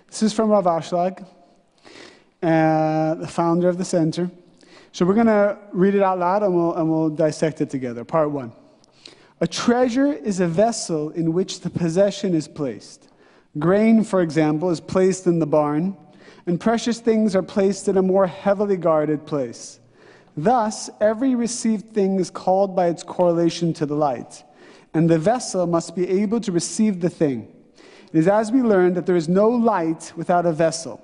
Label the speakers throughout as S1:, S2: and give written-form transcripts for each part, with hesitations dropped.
S1: This is from Rav Ashlag, the founder of the center. So we're going to read it out loud and we'll dissect it together. Part 1. A treasure is a vessel in which the possession is placed. Grain, for example, is placed in the barn, and precious things are placed in a more heavily guarded place. Thus, every received thing is called by its correlation to the light, and the vessel must be able to receive the thing. It is as we learned that there is no light without a vessel,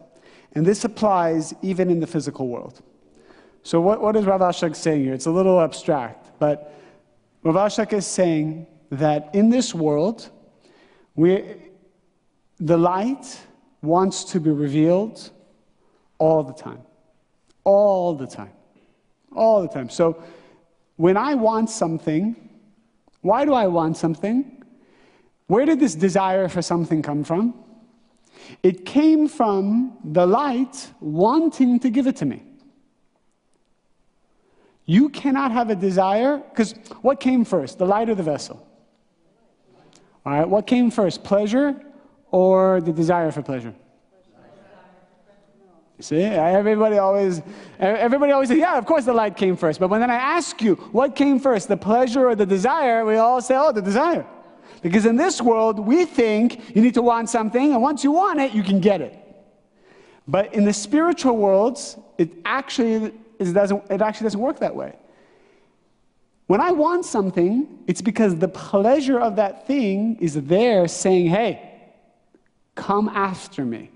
S1: and this applies even in the physical world. So what is Rav Ashlag saying here? It's a little abstract, but Rav Ashlag is saying that in this world, the light wants to be revealed all the time. All the time. All the time. So when I want something, why do I want something? Where did this desire for something come from? It came from the light wanting to give it to me. You cannot have a desire, because what came first, the light or the vessel? All right, what came first, pleasure or the desire for pleasure? See, everybody always says, yeah, of course the light came first. But when I ask you, what came first, the pleasure or the desire, we all say, oh, the desire. Because in this world, we think you need to want something, and once you want it, you can get it. But in the spiritual worlds, it actually doesn't work that way. When I want something, it's because the pleasure of that thing is there saying, hey, come after me.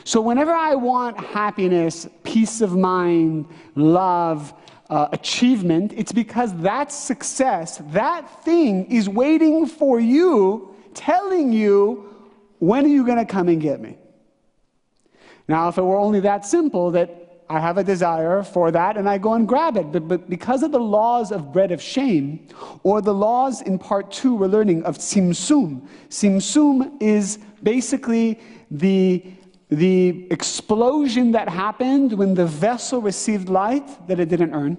S1: So whenever I want happiness, peace of mind, love, achievement, it's because that success, that thing is waiting for you, telling you, when are you going to come and get me? Now, if it were only that simple that I have a desire for that and I go and grab it, but because of the laws of bread of shame, or the laws in part 2 we're learning of tzimtzum. Tzimtzum is basically the explosion that happened when the vessel received light that it didn't earn.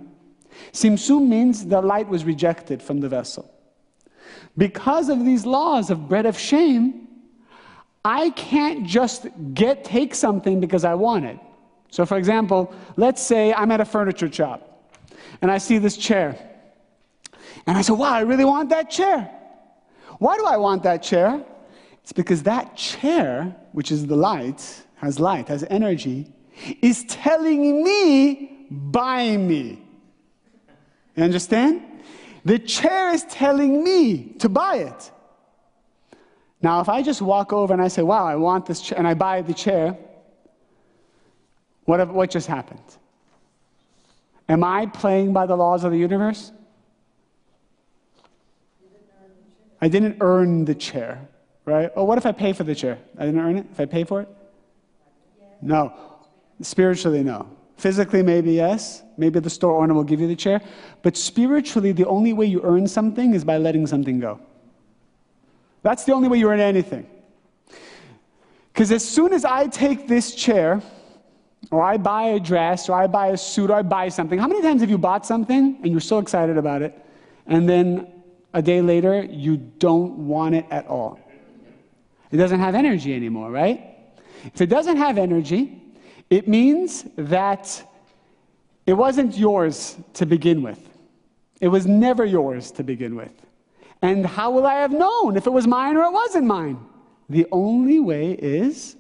S1: Tzimtzum means the light was rejected from the vessel. Because of these laws of bread of shame, I can't just take something because I want it. So for example, let's say I'm at a furniture shop and I see this chair. And I say, wow, I really want that chair. Why do I want that chair? It's because that chair, which is the light, has energy, is telling me, buy me. You understand? The chair is telling me to buy it. Now, if I just walk over and I say, wow, I want this chair, and I buy the chair, what just happened? Am I playing by the laws of the universe? I didn't earn the chair, right? Oh, what if I pay for the chair? I didn't earn it? If I pay for it? No. Spiritually, no. Physically, maybe yes. Maybe the store owner will give you the chair. But spiritually, the only way you earn something is by letting something go. That's the only way you earn anything. Because as soon as I take this chair, or I buy a dress, or I buy a suit, or I buy something, how many times have you bought something and you're so excited about it, and then a day later, you don't want it at all? It doesn't have energy anymore, right? If it doesn't have energy, it means that it wasn't yours to begin with. It was never yours to begin with. And how will I have known if it was mine or it wasn't mine? The only way is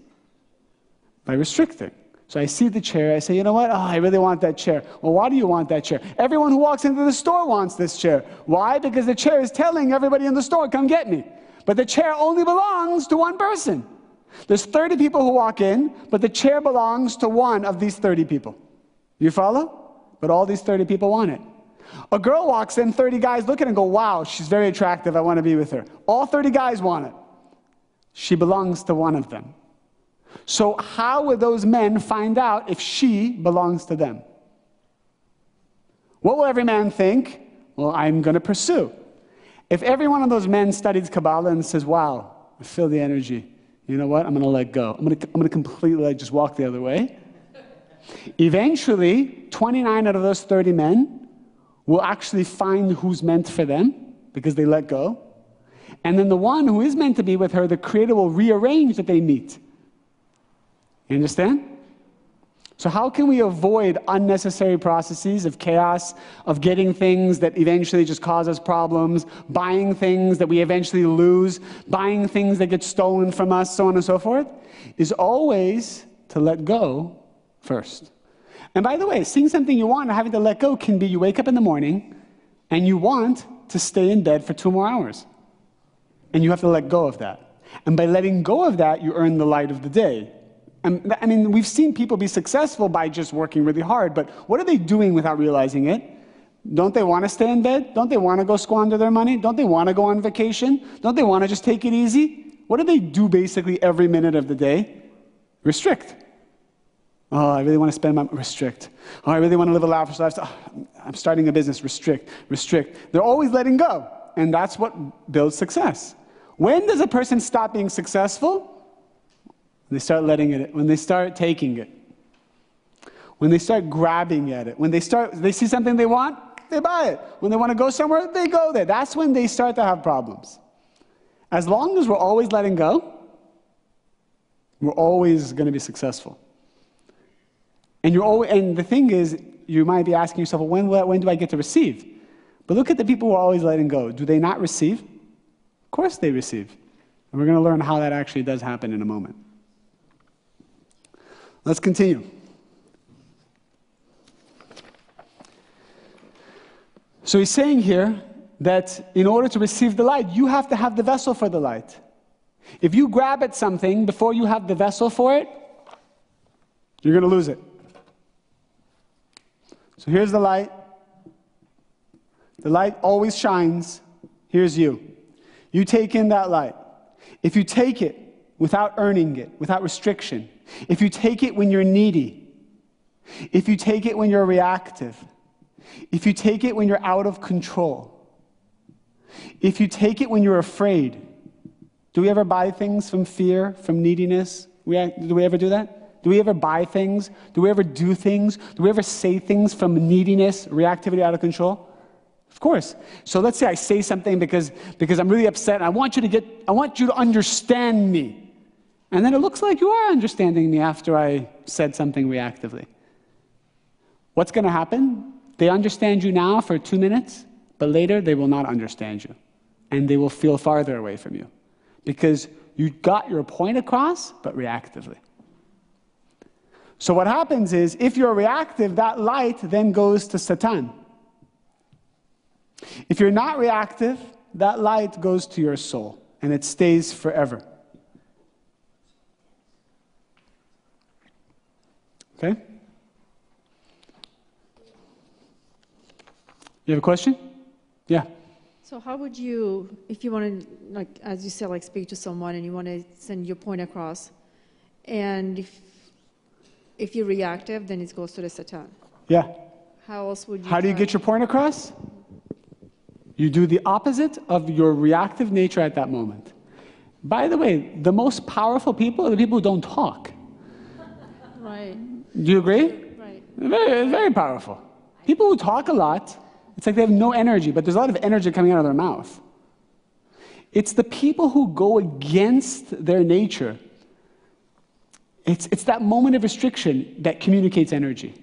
S1: by restricting. So I see the chair, I say, you know what? Oh, I really want that chair. Well, why do you want that chair? Everyone who walks into the store wants this chair. Why? Because the chair is telling everybody in the store, come get me. But the chair only belongs to one person. There's 30 people who walk in, but the chair belongs to one of these 30 people. You follow? But all these 30 people want it. A girl walks in, 30 guys look at her and go, wow, she's very attractive, I want to be with her. All 30 guys want it. She belongs to one of them. So how would those men find out if she belongs to them? What will every man think? Well, I'm going to pursue. If every one of those men studies Kabbalah and says, wow, I feel the energy, you know what? I'm going to let go. I'm going to completely just walk the other way. Eventually, 29 out of those 30 men will actually find who's meant for them because they let go. And then the one who is meant to be with her, the Creator will rearrange that they meet. You understand? So how can we avoid unnecessary processes of chaos, of getting things that eventually just cause us problems, buying things that we eventually lose, buying things that get stolen from us, so on and so forth, is always to let go first. And by the way, seeing something you want and having to let go can be you wake up in the morning and you want to stay in bed for 2 more hours. And you have to let go of that. And by letting go of that, you earn the light of the day. And I mean, we've seen people be successful by just working really hard, but what are they doing without realizing it? Don't they want to stay in bed? Don't they want to go squander their money? Don't they want to go on vacation? Don't they want to just take it easy? What do they do basically every minute of the day? Restrict. Oh, I really want to spend my restrict. Oh, I really want to live a lavish lifestyle. Oh, I'm starting a business. Restrict, restrict. They're always letting go, and that's what builds success. When does a person stop being successful? When they start letting it, when they start taking it, when they start grabbing at it, when they see something they want, they buy it. When they want to go somewhere, they go there. That's when they start to have problems. As long as we're always letting go, we're always going to be successful. And the thing is, you might be asking yourself, well, when do I get to receive? But look at the people who are always letting go. Do they not receive? Of course they receive. And we're going to learn how that actually does happen in a moment. Let's continue. So he's saying here that in order to receive the light, you have to have the vessel for the light. If you grab at something before you have the vessel for it, you're going to lose it. So here's the light. The light always shines. Here's you. You take in that light. If you take it without earning it, without restriction, if you take it when you're needy, if you take it when you're reactive, if you take it when you're out of control, if you take it when you're afraid. Do we ever buy things from fear, from neediness? Do we ever do that? Do we ever buy things? Do we ever do things? Do we ever say things from neediness, reactivity, out of control? Of course. So let's say I say something because I'm really upset and I want you to understand me. And then it looks like you are understanding me after I said something reactively. What's going to happen? They understand you now for 2 minutes, but later they will not understand you. And they will feel farther away from you. Because you got your point across, but reactively. So what happens is, if you're reactive, that light then goes to Satan. If you're not reactive, that light goes to your soul, and it stays forever. Okay? You have a question? Yeah.
S2: So how would you, if you want to, like, as you said, like speak to someone and you want to send your point across, and if you're reactive, then it goes to the Satan.
S1: Yeah.
S2: How else would you?
S1: How do you get your point across? You do the opposite of your reactive nature at that moment. By the way, the most powerful people are the people who don't talk.
S2: Right.
S1: Do you agree?
S2: Right.
S1: Very, very powerful. People who talk a lot, it's like they have no energy, but there's a lot of energy coming out of their mouth. It's the people who go against their nature. It's that moment of restriction that communicates energy.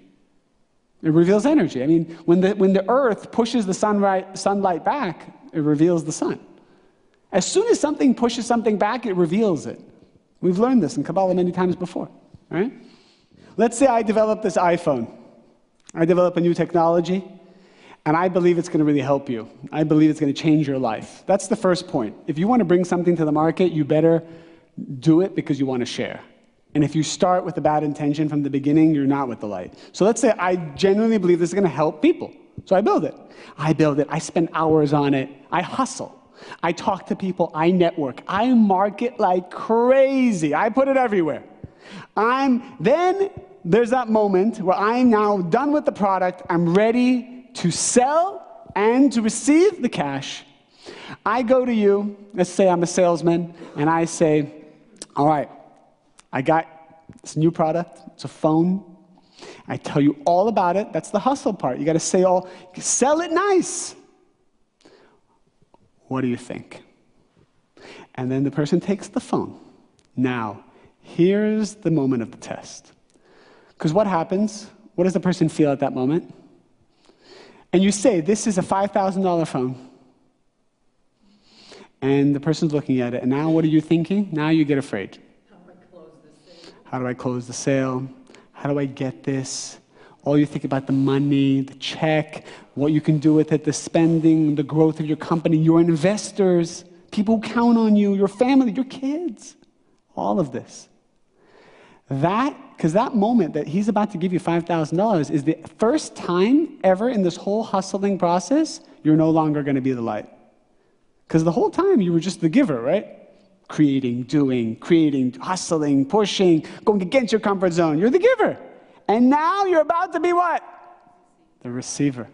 S1: It reveals energy. I mean, when the earth pushes the sunlight back, it reveals the sun. As soon as something pushes something back, it reveals it. We've learned this in Kabbalah many times before, right? Let's say I develop this iPhone. I develop a new technology, and I believe it's going to really help you. I believe it's going to change your life. That's the first point. If you want to bring something to the market, you better do it because you want to share. And if you start with a bad intention from the beginning, you're not with the light. So let's say I genuinely believe this is going to help people. So I build it. I spend hours on it. I hustle. I talk to people. I network. I market like crazy. I put it everywhere. Then there's that moment where I'm now done with the product. I'm ready to sell and to receive the cash. I go to you. Let's say I'm a salesman, and I say, all right, I got this new product. It's a phone. I tell you all about it. That's the hustle part. You got to sell it nice. What do you think? And then the person takes the phone. Now, Here's the moment of the test. Because what happens? What does the person feel at that moment? And you say, this is a $5,000 phone. And the person's looking at it, and now what are you thinking? Now you get afraid.
S3: How do I close this sale?
S1: How do I close the sale? How do I get this? All you think about the money, the check, what you can do with it, the spending, the growth of your company, your investors, people who count on you, your family, your kids, all of this. Because that moment that he's about to give you $5,000 is the first time ever in this whole hustling process, you're no longer going to be the light. Because the whole time you were just the giver, right? Creating, hustling, pushing, going against your comfort zone. You're the giver. And now you're about to be what? The receiver.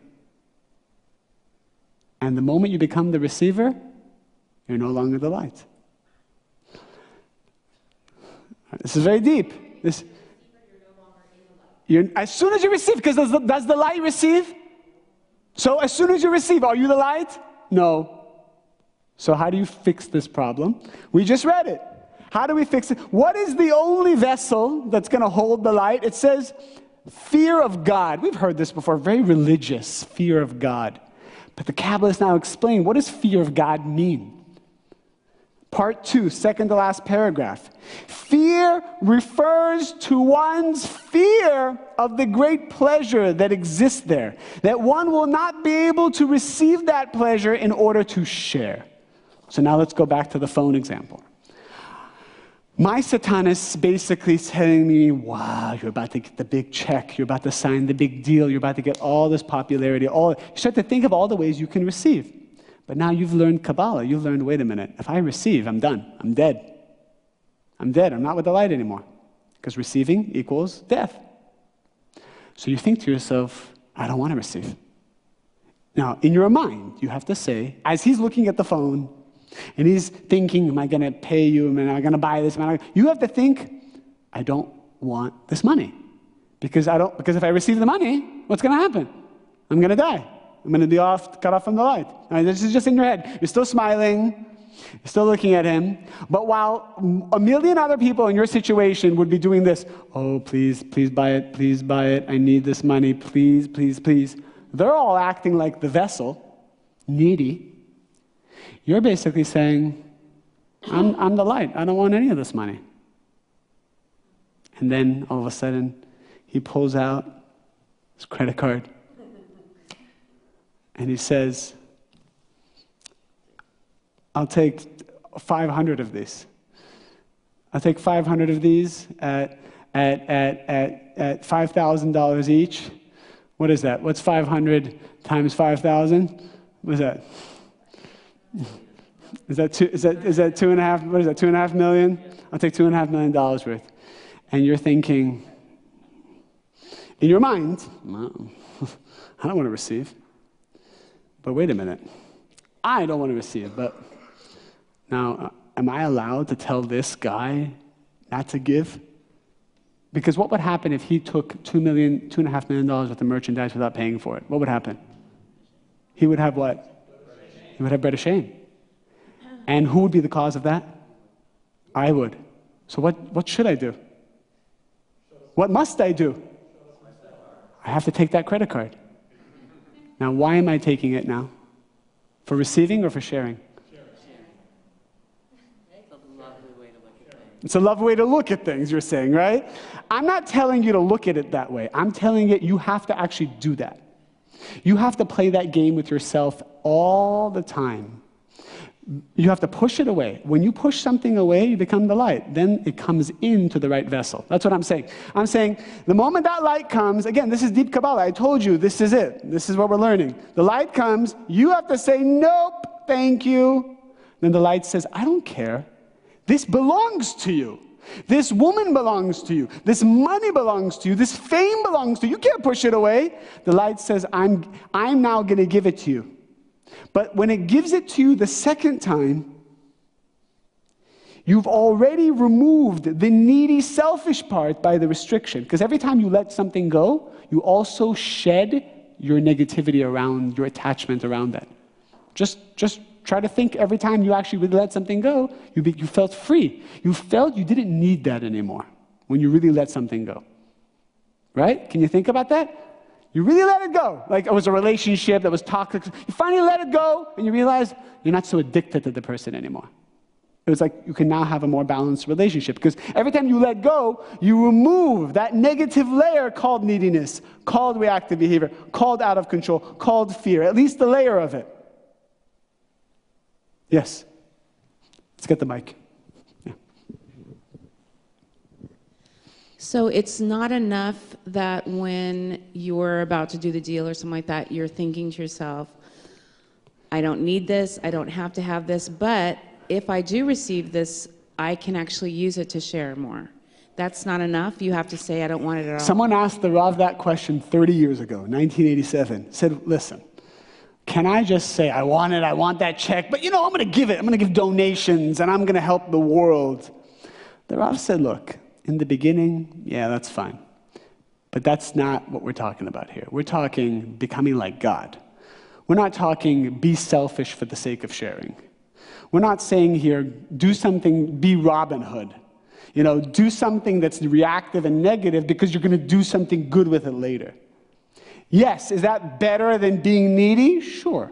S1: And the moment you become the receiver, you're no longer the light. This is very deep. As soon as you receive, because does the light receive? So as soon as you receive, are you the light? No. So how do you fix this problem? We just read it. How do we fix it? What is the only vessel that's going to hold the light? It says fear of God. We've heard this before, very religious, fear of God. But the Kabbalists now explain, what does fear of God mean? Part 2, second to last paragraph. Fear refers to one's fear of the great pleasure that exists there, that one will not be able to receive that pleasure in order to share. So now let's go back to the phone example. My Satan is basically telling me, wow, you're about to get the big check, you're about to sign the big deal, you're about to get all this popularity. You start to think of all the ways you can receive. But now you've learned Kabbalah. You've learned, wait a minute, if I receive, I'm done. I'm dead. I'm not with the light anymore. Because receiving equals death. So you think to yourself, I don't want to receive. Now, in your mind, you have to say, as he's looking at the phone, and he's thinking, am I going to pay you? Am I going to buy this? You have to think, I don't want this money. Because if I receive the money, what's going to happen? I'm going to die. I'm going to be cut off from the light. All right, this is just in your head. You're still smiling. You're still looking at him. But while a million other people in your situation would be doing this, oh, please buy it. Please buy it. I need this money. Please, please, please. They're all acting like the vessel, needy. You're basically saying, I'm the light. I don't want any of this money. And then all of a sudden, he pulls out his credit card. And he says, I'll take 500 of these. I'll take 500 of these at $5,000 each. What is that? What's 500 times 5,000? What is that? Is that 2.5? What is that? 2.5 million? I'll take $2.5 million worth. And you're thinking, in your mind, well, I don't want to receive. But wait a minute. I don't want to receive, but now, am I allowed to tell this guy not to give? Because what would happen if he took $2.5 million worth of merchandise without paying for it? What would happen? He would have what? He would have bread of shame. And who would be the cause of that? I would. So what should I do? What must I do? I have to take that credit card. Now, why am I taking it now? For receiving or for sharing? It's a lovely way to look at things, you're saying, right? I'm not telling you to look at it that way. I'm telling you have to actually do that. You have to play that game with yourself all the time. You have to push it away. When you push something away, you become the light. Then it comes into the right vessel. That's what I'm saying. I'm saying the moment that light comes, again, this is deep Kabbalah. I told you, this is it. This is what we're learning. The light comes, you have to say, nope, thank you. Then the light says, I don't care. This belongs to you. This woman belongs to you. This money belongs to you. This fame belongs to you. You can't push it away. The light says, I'm now going to give it to you. But when it gives it to you the second time, you've already removed the needy, selfish part by the restriction. Because every time you let something go, you also shed your negativity around, your attachment around that. Just try to think every time you actually really let something go, you felt free. You felt you didn't need that anymore when you really let something go. Right? Can you think about that? You really let it go. Like it was a relationship that was toxic. You finally let it go, and you realize you're not so addicted to the person anymore. It was like you can now have a more balanced relationship, because every time you let go, you remove that negative layer called neediness, called reactive behavior, called out of control, called fear, at least a layer of it. Yes. Let's get the mic. Yeah.
S4: So it's not enough that when you're about to do the deal or something like that, you're thinking to yourself, I don't need this, I don't have to have this, but if I do receive this, I can actually use it to share more. That's not enough. You have to say, I don't want it at all.
S1: Someone asked the Rav that question 30 years ago, 1987. Said, listen, can I just say, I want that check, but I'm going to give it. I'm going to give donations, and I'm going to help the world. The Rav said, look, in the beginning, yeah, that's fine. But that's not what we're talking about here. We're talking becoming like God. We're not talking be selfish for the sake of sharing. We're not saying here, do something, be Robin Hood. Do something that's reactive and negative because you're going to do something good with it later. Yes, is that better than being needy? Sure.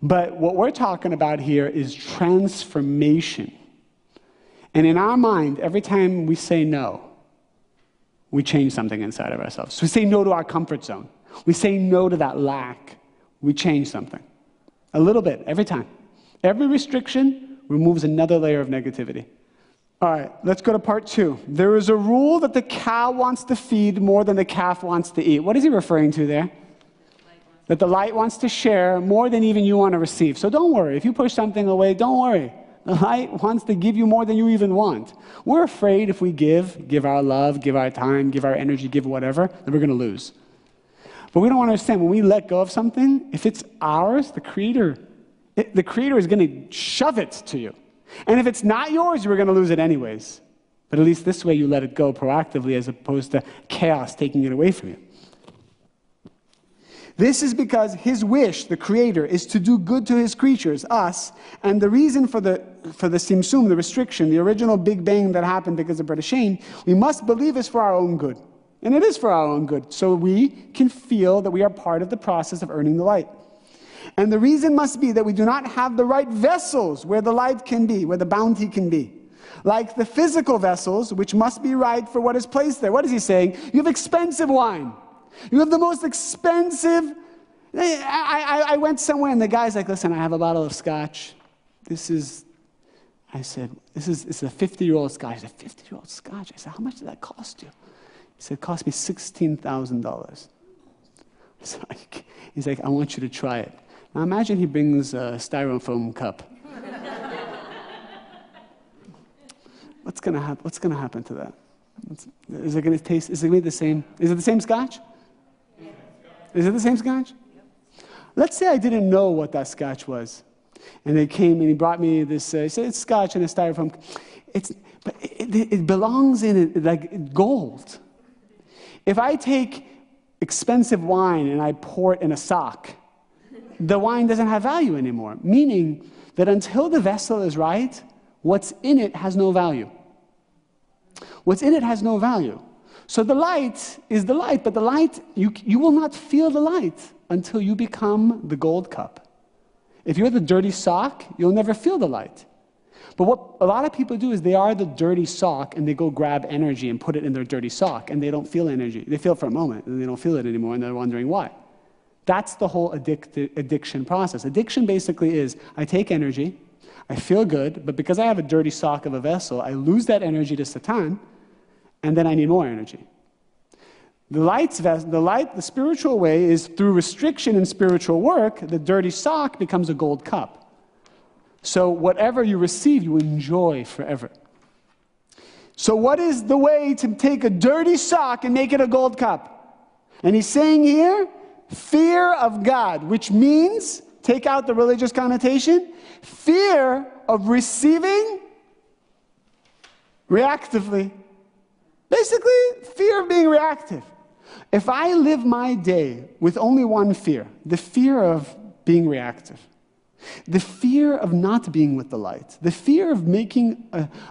S1: But what we're talking about here is transformation. And in our mind, every time we say no, we change something inside of ourselves. So we say no to our comfort zone. We say no to that lack. We change something. A little bit, every time. Every restriction removes another layer of negativity. All right, let's go to part 2. There is a rule that the cow wants to feed more than the calf wants to eat. What is he referring to there? That the light wants to share more than even you want to receive. So don't worry. If you push something away, don't worry. The light wants to give you more than you even want. We're afraid if we give our love, give our time, give our energy, give whatever, that we're going to lose. But we don't understand, when we let go of something, if it's ours, the Creator is going to shove it to you. And if it's not yours, you're going to lose it anyways. But at least this way you let it go proactively as opposed to chaos taking it away from you. This is because His wish, the Creator, is to do good to His creatures, us, and the reason for the simsum, the restriction, the original Big Bang that happened because of Brit Hashem, we must believe is for our own good. And it is for our own good, so we can feel that we are part of the process of earning the light. And the reason must be that we do not have the right vessels where the light can be, where the bounty can be. Like the physical vessels, which must be right for what is placed there. What is he saying? You have expensive wine. You have the most expensive. I went somewhere and the guy's like, listen, I have a bottle of scotch. I said, it's a 50-year-old scotch. He said, 50-year-old scotch? I said, how much did that cost you? He said, it cost me $16,000. He's like, I want you to try it. Now imagine he brings a styrofoam cup. What's going to happen to that? Is it going to taste, is it going to be the same? Is it the same scotch? Is it the same scotch? Let's say I didn't know what that scotch was. And they came and he brought me this, he said, it's scotch in a styrofoam. But it belongs in it like gold. If I take expensive wine and I pour it in a sock, the wine doesn't have value anymore. Meaning that until the vessel is right, what's in it has no value. What's in it has no value. So the light is the light, but the light, you will not feel the light until you become the gold cup. If you're the dirty sock, you'll never feel the light. But what a lot of people do is they are the dirty sock and they go grab energy and put it in their dirty sock and they don't feel energy. They feel it for a moment and they don't feel it anymore and they're wondering why. That's the whole addiction process. Addiction basically is I take energy, I feel good, but because I have a dirty sock of a vessel, I lose that energy to Satan and then I need more energy. The spiritual way is through restriction and spiritual work, the dirty sock becomes a gold cup. So whatever you receive, you enjoy forever. So what is the way to take a dirty sock and make it a gold cup? And he's saying here, fear of God, which means, take out the religious connotation, fear of receiving reactively. Basically, fear of being reactive. If I live my day with only one fear, the fear of being reactive, The fear of not being with the light, the fear of making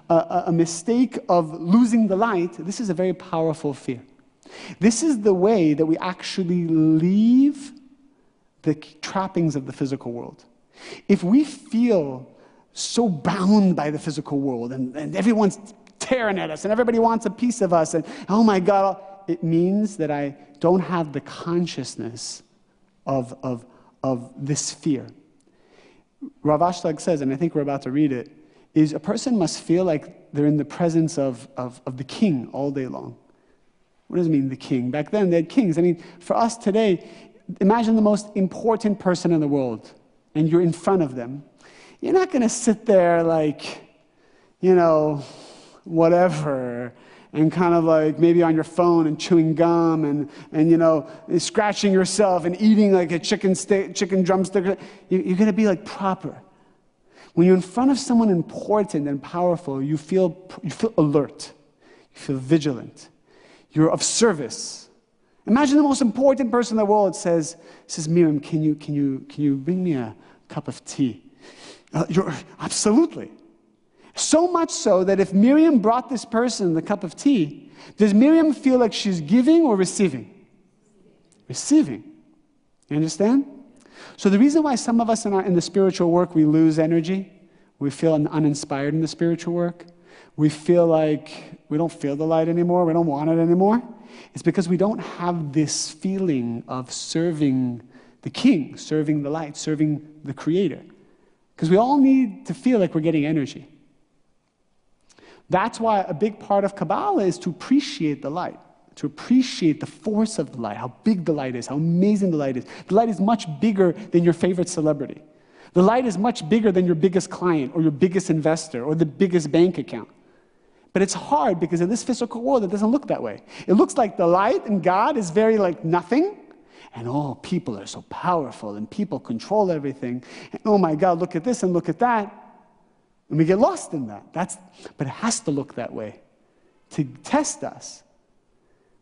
S1: a mistake of losing the light, this is a very powerful fear. This is the way that we actually leave the trappings of the physical world. If we feel so bound by the physical world and everyone's tearing at us and everybody wants a piece of us and, oh my God, it means that I don't have the consciousness of this fear. Rav Ashlag says, and I think we're about to read it, is a person must feel like they're in the presence of the king all day long. What does it mean, the king? Back then, they had kings. I mean, for us today, imagine the most important person in the world, and you're in front of them. You're not going to sit there like, whatever, and kind of like maybe on your phone and chewing gum and scratching yourself and eating like a chicken drumstick. You're going to be like proper. When you're in front of someone important and powerful, you feel alert. You feel vigilant. You're of service. Imagine the most important person in the world says, Miriam, can you bring me a cup of tea? Absolutely. So much so that if Miriam brought this person the cup of tea, does Miriam feel like she's giving or receiving? Receiving. You understand? So the reason why some of us in the spiritual work, we lose energy, we feel uninspired in the spiritual work, we feel like we don't feel the light anymore, we don't want it anymore, it's because we don't have this feeling of serving the king, serving the light, serving the creator. Because we all need to feel like we're getting energy. That's why a big part of Kabbalah is to appreciate the light, to appreciate the force of the light, how big the light is, how amazing the light is. The light is much bigger than your favorite celebrity. The light is much bigger than your biggest client or your biggest investor or the biggest bank account. But it's hard because in this physical world, it doesn't look that way. It looks like the light and God is very like nothing. And people are so powerful and people control everything. And oh my God, look at this and look at that. And we get lost in that. But it has to look that way to test us.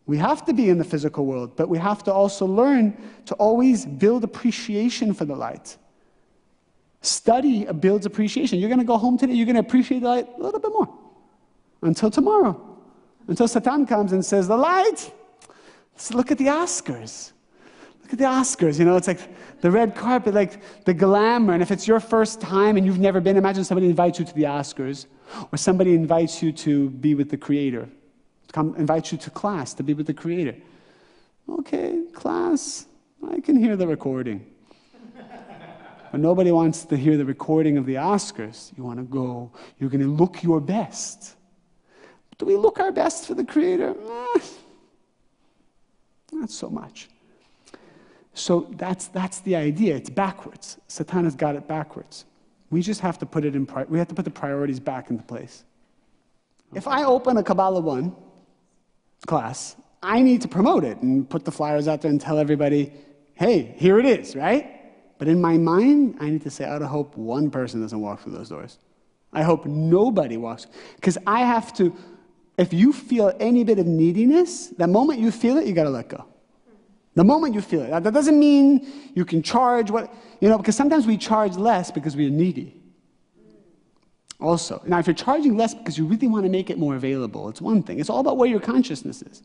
S1: We have to be in the physical world, but we have to also learn to always build appreciation for the light. Study builds appreciation. You're going to go home today, you're going to appreciate the light a little bit more. Until tomorrow. Until Satan comes and says, the light, look at the Oscars. Look at the Oscars, it's like the red carpet, like the glamour. And if it's your first time and you've never been, imagine somebody invites you to the Oscars, or somebody invites you to be with the Creator, invites you to class to be with the Creator. Okay, class, I can hear the recording. But nobody wants to hear the recording of the Oscars. You want to go, you're going to look your best. Do we look our best for the Creator? Not so much. So that's the idea. It's backwards. Satan has got it backwards. We just have to put we have to put the priorities back into place. If I open a Kabbalah 1 class, I need to promote it and put the flyers out there and tell everybody, hey, here it is, right? But in my mind, I need to say, I hope one person doesn't walk through those doors. I hope nobody walks. Because I have to, if you feel any bit of neediness, the moment you feel it, you got to let go. The moment you feel it. That doesn't mean you can charge because sometimes we charge less because we're needy. Also. Now, if you're charging less because you really want to make it more available, it's one thing. It's all about where your consciousness is.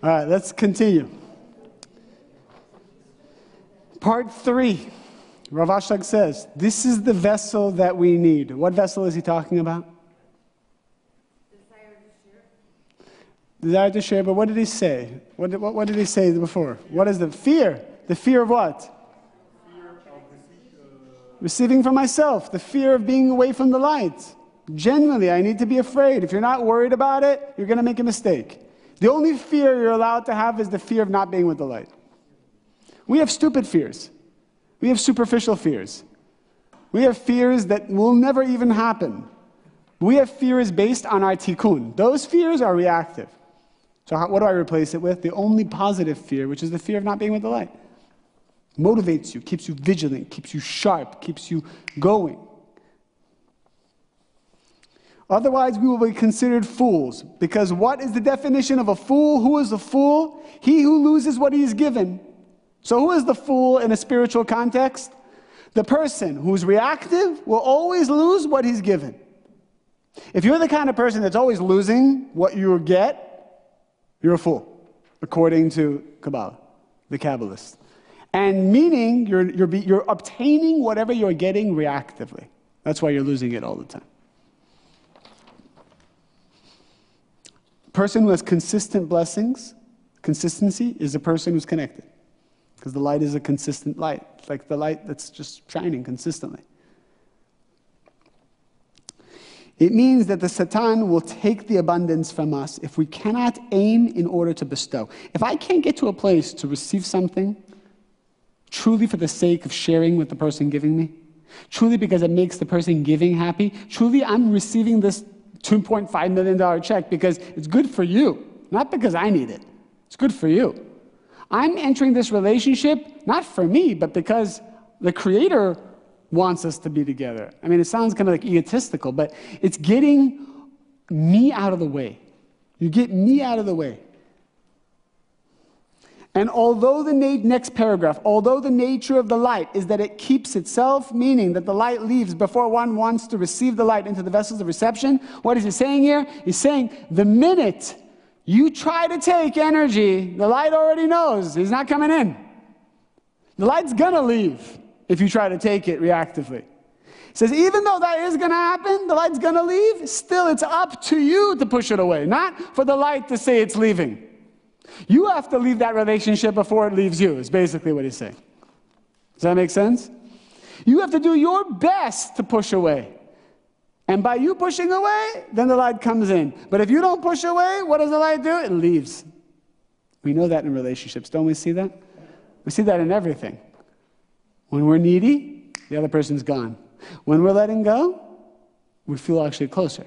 S1: All right, let's continue. Part 3. Rav Ashlag says, this is the vessel that we need. What vessel is he talking about? Desire to share, but what did he say? What did he say before? What is the fear? The fear of what? Receiving from myself. The fear of being away from the light. Generally, I need to be afraid. If you're not worried about it, you're going to make a mistake. The only fear you're allowed to have is the fear of not being with the light. We have stupid fears. We have superficial fears. We have fears that will never even happen. We have fears based on our tikkun. Those fears are reactive. So what do I replace it with? The only positive fear, which is the fear of not being with the light. Motivates you, keeps you vigilant, keeps you sharp, keeps you going. Otherwise, we will be considered fools. Because what is the definition of a fool? Who is a fool? He who loses what he is given. So who is the fool in a spiritual context? the person who's reactive will always lose what he's given. If you're the kind of person that's always losing what you get, you're a fool, according to Kabbalah, the Kabbalists. And meaning you're obtaining whatever you're getting reactively. That's why you're losing it all the time. Person who has consistent blessings, consistency, is a person who's connected. Because the light is a consistent light. It's like the light that's just shining consistently. It means that the Satan will take the abundance from us if we cannot aim in order to bestow. If I can't get to a place to receive something truly for the sake of sharing with the person giving me, truly because it makes the person giving happy, truly I'm receiving this $2.5 million check because it's good for you, not because I need it. It's good for you. I'm entering this relationship not for me, but because the Creator wants us to be together. I mean, it sounds kind of like egotistical, but it's getting me out of the way. You get me out of the way. And although next paragraph, although the nature of the light is that it keeps itself, meaning that the light leaves before one wants to receive the light into the vessels of reception, what is he saying here? He's saying the minute you try to take energy, the light already knows he's not coming in. The light's gonna leave if you try to take it reactively. He says, even though that is gonna happen, the light's gonna leave, still it's up to you to push it away, not for the light to say it's leaving. You have to leave that relationship before it leaves you, is basically what he's saying. Does that make sense? You have to do your best to push away. And by you pushing away, then the light comes in. But if you don't push away, what does the light do? It leaves. We know that in relationships. Don't we see that? We see that in everything. When we're needy, the other person's gone. When we're letting go, we feel actually closer.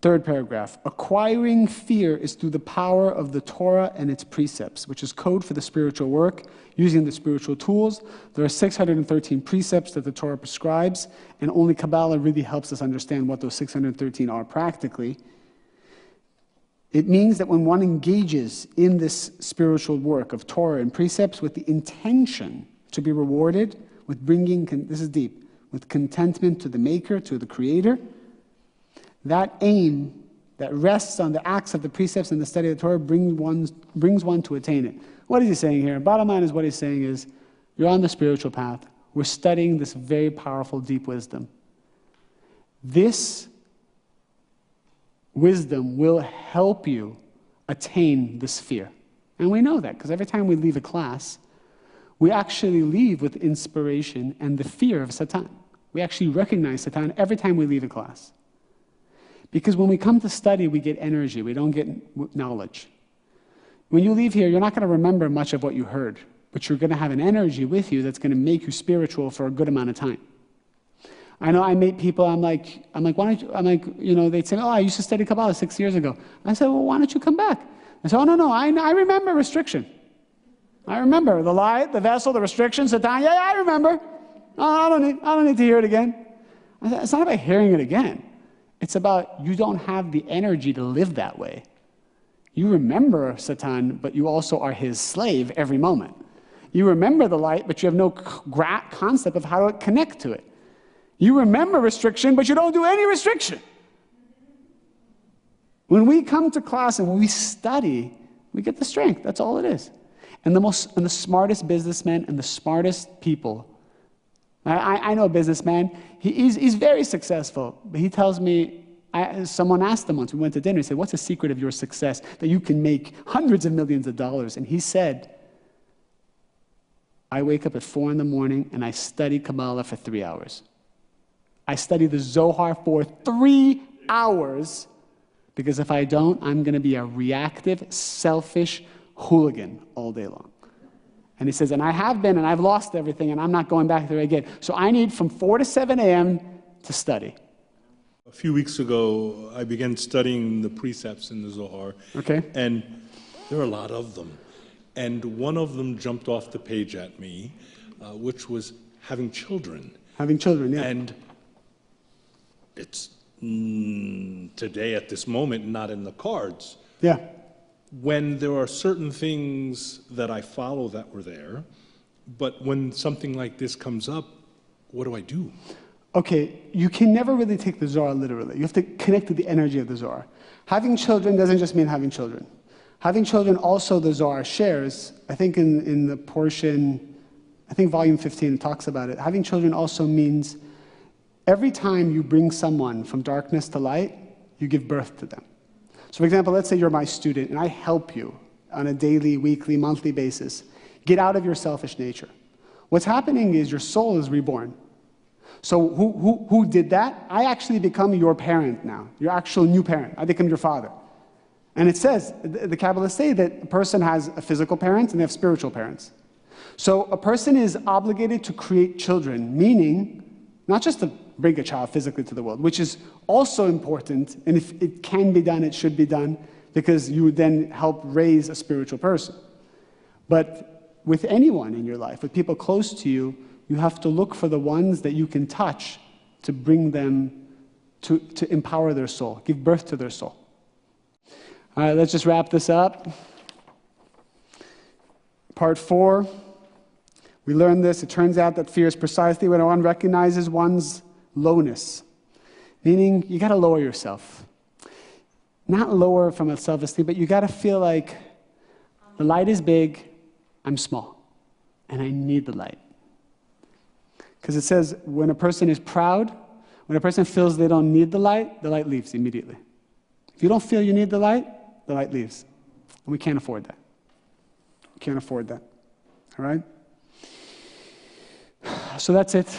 S1: Third paragraph. Acquiring fear is through the power of the Torah and its precepts, which is code for the spiritual work, using the spiritual tools. There are 613 precepts that the Torah prescribes, and only Kabbalah really helps us understand what those 613 are practically. It means that when one engages in this spiritual work of Torah and precepts with the intention to be rewarded with bringing, this is deep, with contentment to the Maker, to the Creator, that aim that rests on the acts of the precepts and the study of the Torah brings one to attain it. What is he saying here? Bottom line is what he's saying is, you're on the spiritual path. We're studying this very powerful, deep wisdom. This wisdom will help you attain this fear. And we know that, because every time we leave a class, we actually leave with inspiration and the fear of Satan. We actually recognize Satan every time we leave a class. Because when we come to study, we get energy. We don't get knowledge. When you leave here, you're not going to remember much of what you heard, but you're going to have an energy with you that's going to make you spiritual for a good amount of time. I know I meet people, I'm like, why don't you, they'd say, oh, I used to study Kabbalah 6 years ago. I said, well, why don't you come back? I said, oh, no, I remember restriction. I remember the light, the vessel, the restrictions, the time. Yeah, I remember. Oh, I don't need to hear it again. I said, it's not about hearing it again. It's about you don't have the energy to live that way. You remember Satan, but you also are his slave every moment. You remember the light, but you have no concept of how to connect to it. You remember restriction, but you don't do any restriction. When we come to class and when we study, we get the strength. That's all it is. And the smartest businessmen and the smartest people. I know a businessman. He's very successful, but he tells me, someone asked him once, we went to dinner, he said, what's the secret of your success that you can make hundreds of millions of dollars? And he said, I wake up at 4 in the morning and I study Kabbalah for 3 hours. I study the Zohar for 3 hours, because if I don't, I'm going to be a reactive, selfish hooligan all day long. And he says, and I have been, and I've lost everything, and I'm not going back there again. So I need from 4 to 7 a.m. to study.
S5: A few weeks ago, I began studying the precepts in the Zohar.
S1: Okay.
S5: And there are a lot of them. And one of them jumped off the page at me, which was having children.
S1: Having children, yeah.
S5: And it's today, at this moment, not in the cards.
S1: Yeah.
S5: when there are certain things that I follow that were there, but when something like this comes up, what do I do?
S1: Okay, you can never really take the Zohar literally. You have to connect to the energy of the Zohar. Having children doesn't just mean having children. Having children also, the Zohar shares, I think in the portion, I think volume 15 talks about it. Having children also means every time you bring someone from darkness to light, you give birth to them. So for example, let's say you're my student and I help you on a daily, weekly, monthly basis. Get out of your selfish nature. What's happening is your soul is reborn. So who did that? I actually become your parent now, your actual new parent. I become your father. And it says, the Kabbalah say that a person has a physical parent and they have spiritual parents. So a person is obligated to create children, meaning not just to bring a child physically to the world, which is also important, and if it can be done, it should be done, because you would then help raise a spiritual person. But with anyone in your life, with people close to you, you have to look for the ones that you can touch to bring them, to empower their soul, give birth to their soul. All right, let's just wrap this up. Part 4. We learned this. It turns out that fear is precisely when one recognizes one's lowness, meaning you got to lower yourself. Not lower from a self-esteem, but you got to feel like the light is big, I'm small, and I need the light. Because it says when a person is proud, when a person feels they don't need the light leaves immediately. If you don't feel you need the light leaves. And we can't afford that. We can't afford that. All right? So that's it.